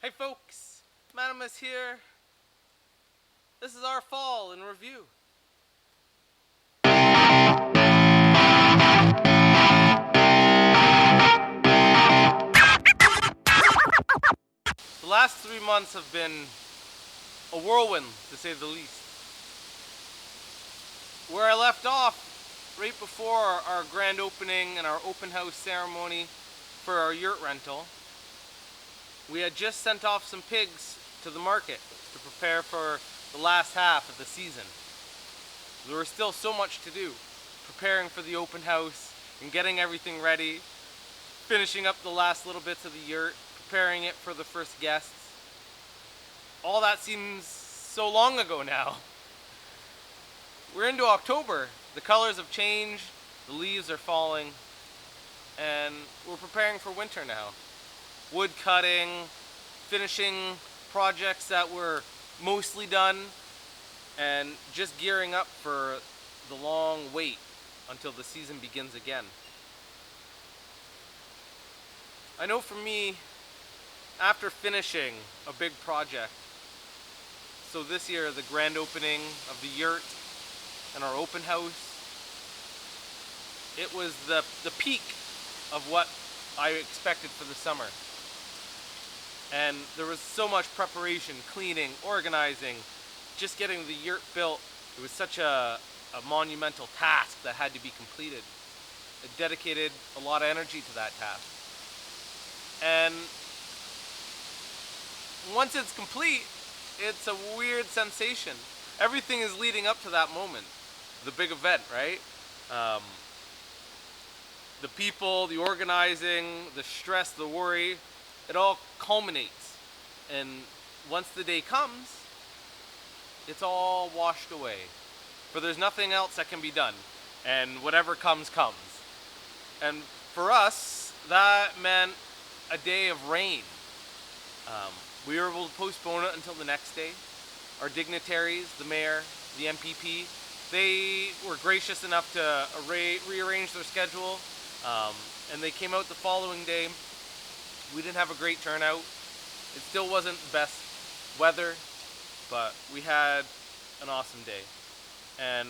Hey folks, Manimus here. This is our fall in review. The last 3 months have been a whirlwind, to say the least. Where I left off, right before our grand opening and our open house ceremony for our yurt rental, we had just sent off some pigs to the market to prepare for the last half of the season. There was still so much to do, preparing for the open house and getting everything ready, finishing up the last little bits of the yurt, preparing it for the first guests. All that seems so long ago now. We're into October. The colors have changed, the leaves are falling, and we're preparing for winter now. Wood cutting, finishing projects that were mostly done, and just gearing up for the long wait until the season begins again. I know for me, after finishing a big project, so this year the grand opening of the yurt and our open house, it was the peak of what I expected for the summer. And there was so much preparation, cleaning, organizing, just getting the yurt built. It was such a monumental task that had to be completed. I dedicated a lot of energy to that task. And once it's complete, it's a weird sensation. Everything is leading up to that moment, the big event, right? The people, the organizing, the stress, the worry, it all culminates. And once the day comes, it's all washed away. For there's nothing else that can be done. And whatever comes, comes. And for us, that meant a day of rain. We were able to postpone it until the next day. Our dignitaries, the mayor, the MPP, they were gracious enough to rearrange their schedule, and they came out the following day. We didn't have a great turnout. It still wasn't the best weather, but we had an awesome day. And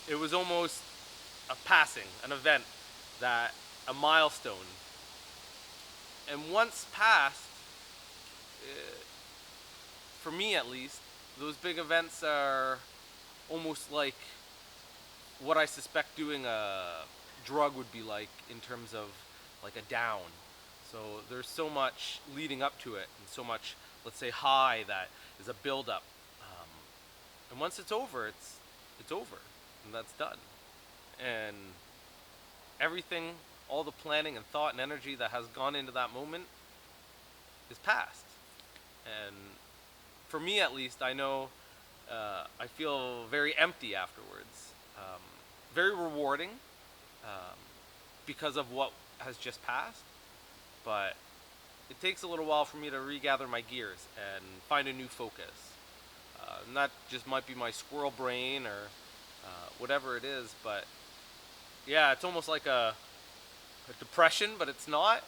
it was almost a passing, an event, a milestone. And once passed, for me at least, those big events are almost like what I suspect doing a drug would be like in terms of like a down. So there's so much leading up to it and so much, let's say, high that is a build-up. And once it's over, it's over, and that's done. And everything, all the planning and thought and energy that has gone into that moment is past. And for me at least, I know I feel very empty afterwards. Very rewarding because of what has just passed, but it takes a little while for me to regather my gears and find a new focus. And that just might be my squirrel brain or whatever it is, but yeah, it's almost like a depression, but it's not.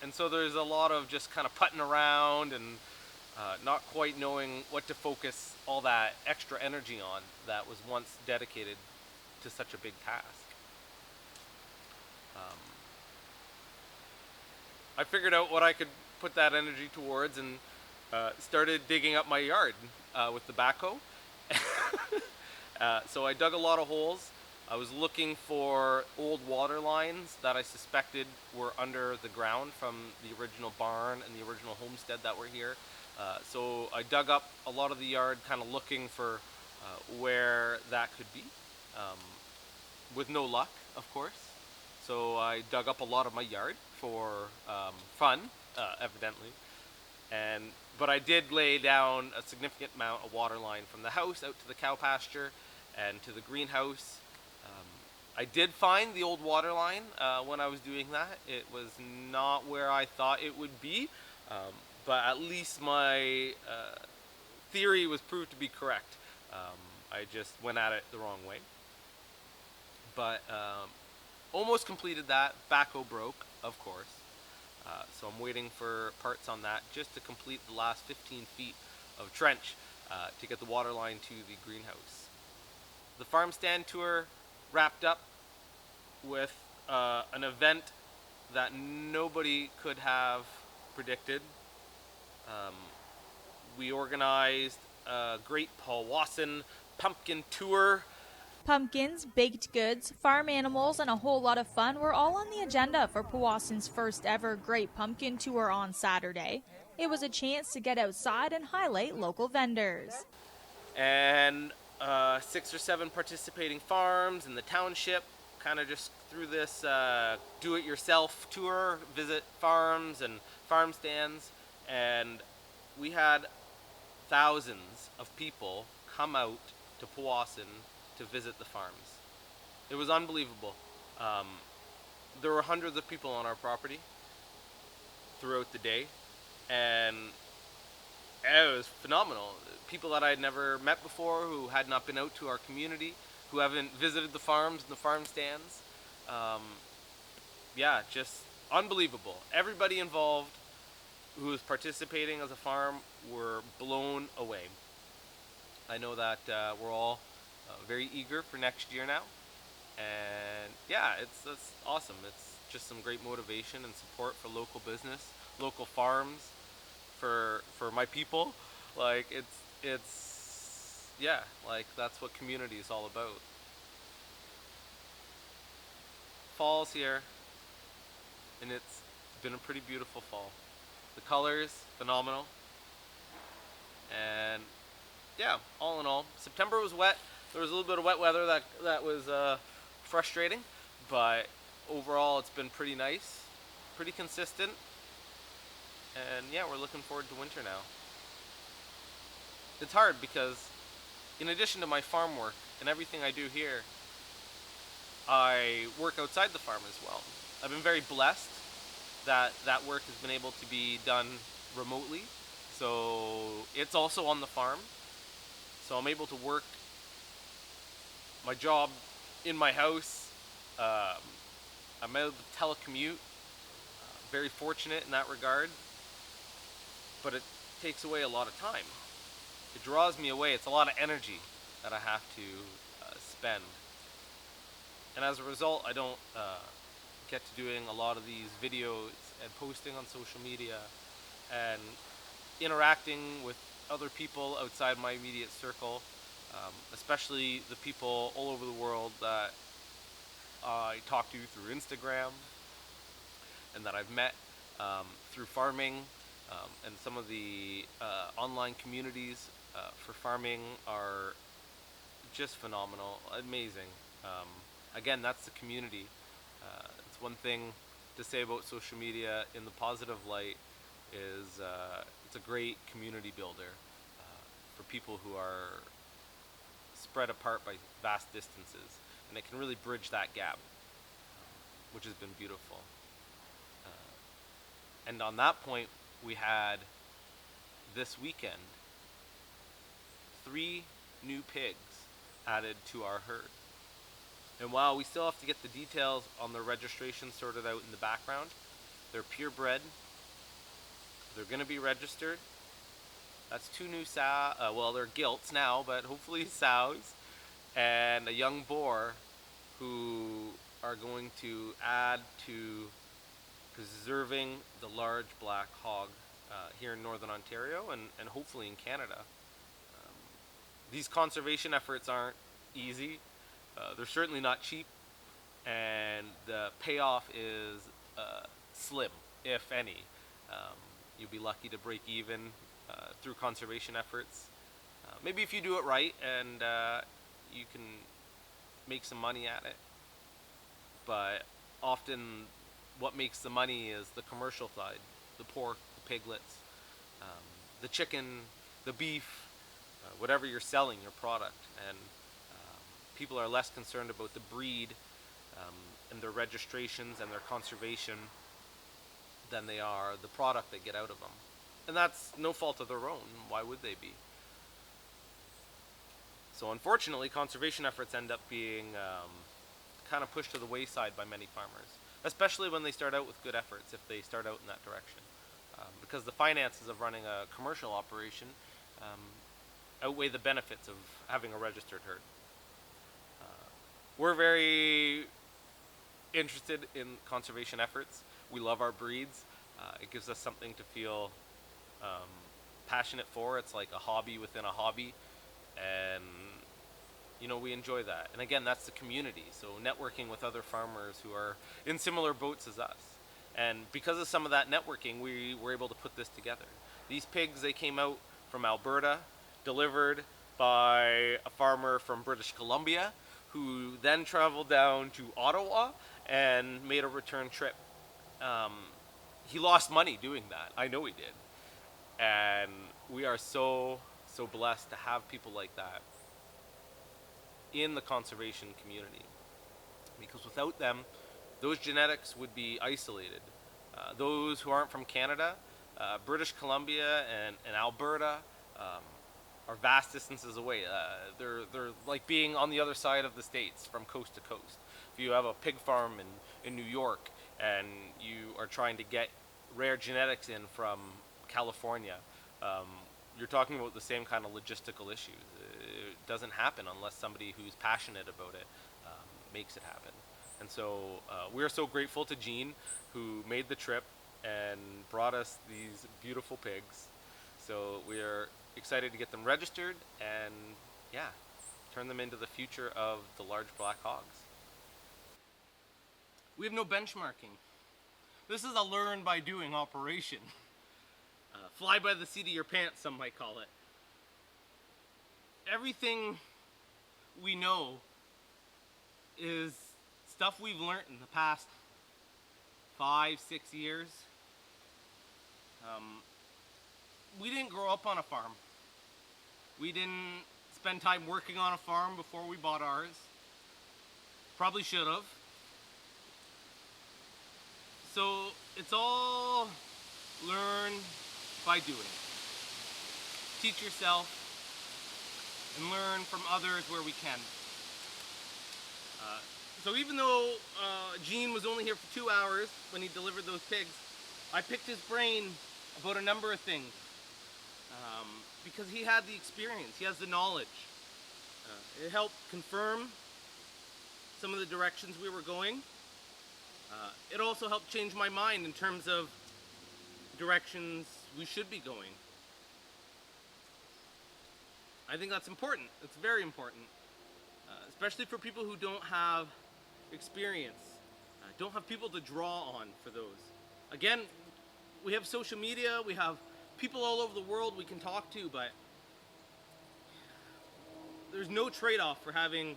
And so there's a lot of just kind of putting around and not quite knowing what to focus all that extra energy on that was once dedicated to such a big task. I figured out what I could put that energy towards and started digging up my yard with the backhoe. So I dug a lot of holes. I was looking for old water lines that I suspected were under the ground from the original barn and the original homestead that were here. So I dug up a lot of the yard, kind of looking for where that could be, with no luck, of course. So I dug up a lot of my yard for fun, evidently. But I did lay down a significant amount of water line from the house out to the cow pasture and to the greenhouse. I did find the old water line when I was doing that. It was not where I thought it would be, but at least my theory was proved to be correct. I just went at it the wrong way. But almost completed that. Backhoe broke, of course. So I'm waiting for parts on that just to complete the last 15 feet of trench to get the water line to the greenhouse. The farm stand tour wrapped up with an event that nobody could have predicted. Um, we organized a great Powassan pumpkin tour. Pumpkins, baked goods, farm animals, and a whole lot of fun were all on the agenda for Powassan's first ever Great Pumpkin Tour on Saturday. It was a chance to get outside and highlight local vendors. And 6 or 7 participating farms in the township kind of just through this do-it-yourself tour, visit farms and farm stands, and we had thousands of people come out to Powassan to visit the farms. It was unbelievable. There were hundreds of people on our property throughout the day, and it was phenomenal. People that I had never met before, who had not been out to our community, who haven't visited the farms and the farm stands. Yeah, just unbelievable. Everybody involved who was participating as a farm were blown away. I know that we're all very eager for next year now. And yeah, it's awesome. It's just some great motivation and support for local business, local farms, for my people. Like it's yeah, like that's what community is all about. Fall's here, and it's been a pretty beautiful fall. The colors phenomenal, and yeah, all in all, September was wet. There was a little bit of wet weather that was frustrating, but overall it's been pretty nice, pretty consistent, and yeah, we're looking forward to winter now. It's hard because in addition to my farm work and everything I do here, I work outside the farm as well. I've been very blessed that that work has been able to be done remotely, so it's also on the farm, so I'm able to work my job in my house. I'm able to telecommute. Very fortunate in that regard, but it takes away a lot of time. It draws me away. It's a lot of energy that I have to spend, and as a result, I don't get to doing a lot of these videos and posting on social media and interacting with other people outside my immediate circle, especially the people all over the world that I talk to through Instagram and that I've met through farming, and some of the online communities for farming are just phenomenal, amazing. Again, that's the community. It's one thing to say about social media in the positive light is it's a great community builder for people who are spread apart by vast distances, and it can really bridge that gap, which has been beautiful. And on that point, we had this weekend 3 new pigs added to our herd. And while we still have to get the details on the registration sorted out in the background, they're purebred. They're going to be registered. That's 2 new sows. Well, they're gilts now, but hopefully sows, and a young boar who are going to add to preserving the large black hog here in Northern Ontario and hopefully in Canada. These conservation efforts aren't easy. They're certainly not cheap, and the payoff is slim, if any. You'll be lucky to break even through conservation efforts. Maybe if you do it right, and you can make some money at it. But often what makes the money is the commercial side, the pork, the piglets, the chicken, the beef, whatever you're selling, your product. And people are less concerned about the breed and their registrations and their conservation than they are the product they get out of them. And that's no fault of their own. Why would they be? So unfortunately, conservation efforts end up being kind of pushed to the wayside by many farmers. especially when they start out with good efforts, if they start out in that direction. Because the finances of running a commercial operation um, outweigh the benefits of having a registered herd. We're very interested in conservation efforts. We love our breeds. It gives us something to feel um, passionate for. It's like a hobby within a hobby, and we enjoy that. And again, that's the community. So networking with other farmers who are in similar boats as us. And because of some of that networking, we were able to put this together. These pigs, they came out from Alberta, delivered by a farmer from British Columbia, who then traveled down to Ottawa and made a return trip. Um, he lost money doing that. I know he did. And we are so blessed to have people like that in the conservation community, because without them, those genetics would be isolated. Those who aren't from Canada, British Columbia and Alberta are vast distances away. They're like being on the other side of the states from coast to coast. If you have a pig farm in New York and you are trying to get rare genetics in from California, you're talking about the same kind of logistical issues. It doesn't happen unless somebody who's passionate about it makes it happen. And so we're so grateful to Gene, who made the trip and brought us these beautiful pigs. So we're excited to get them registered and, yeah, turn them into the future of the large black hogs. We have no benchmarking. This is a learn by doing operation. Fly by the seat of your pants, some might call it. Everything we know is stuff we've learned in the past 5-6 years. We didn't grow up on a farm. We didn't spend time working on a farm before we bought ours. Probably should have. So it's all learn by doing. Teach yourself and learn from others where we can. So even though Gene was only here for 2 hours when he delivered those pigs, I picked his brain about a number of things. Because he had the experience, he has the knowledge. It helped confirm some of the directions we were going. It also helped change my mind in terms of directions we should be going. I think that's important. It's very important. Especially for people who don't have experience, don't have people to draw on for those. Again, we have social media, we have people all over the world we can talk to, but there's no trade-off for having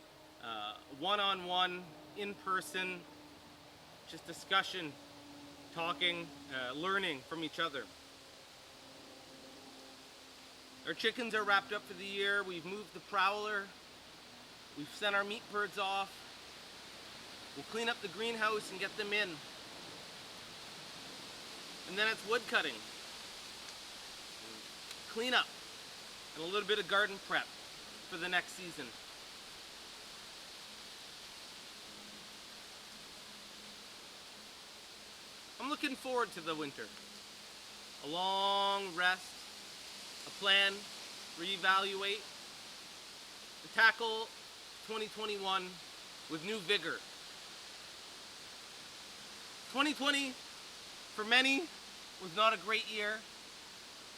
one-on-one, in-person, just discussion, talking, learning from each other. Our chickens are wrapped up for the year. We've moved the prowler. We've sent our meat birds off. We'll clean up the greenhouse and get them in. And then it's wood cutting, clean up, and a little bit of garden prep for the next season. I'm looking forward to the winter. A long rest, a plan, reevaluate, to tackle 2021 with new vigor. 2020, for many, was not a great year.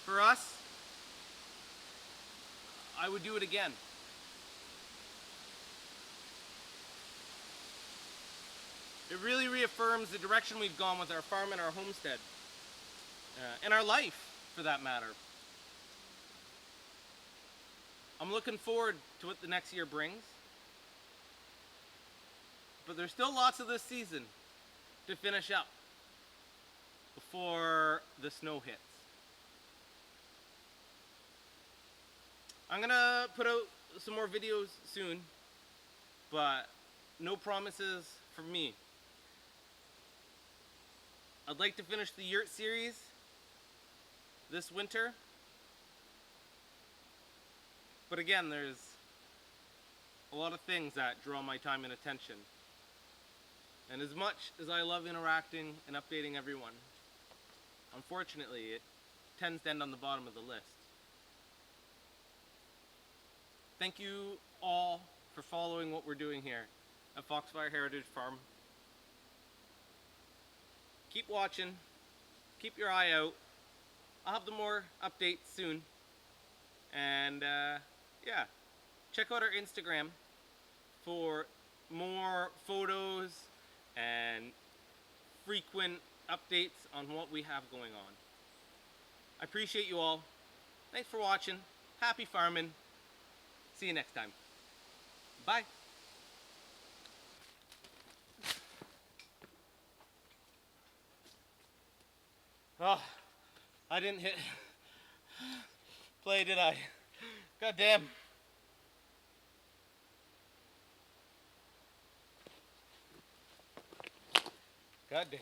For us, I would do it again. It really reaffirms the direction we've gone with our farm and our homestead, and our life, for that matter. I'm looking forward to what the next year brings, but there's still lots of this season to finish up before the snow hits. I'm gonna put out some more videos soon, but no promises from me. I'd like to finish the yurt series this winter, but again, there's a lot of things that draw my time and attention. And as much as I love interacting and updating everyone, unfortunately, it tends to end on the bottom of the list. Thank you all for following what we're doing here at Foxfire Heritage Farm. Keep watching, keep your eye out. I'll have the more updates soon. And yeah, check out our Instagram for more photos and frequent updates on what we have going on. I appreciate you all. Thanks for watching. Happy farming. See you next time. Bye. Oh, I didn't hit play, did I? God damn. God damn.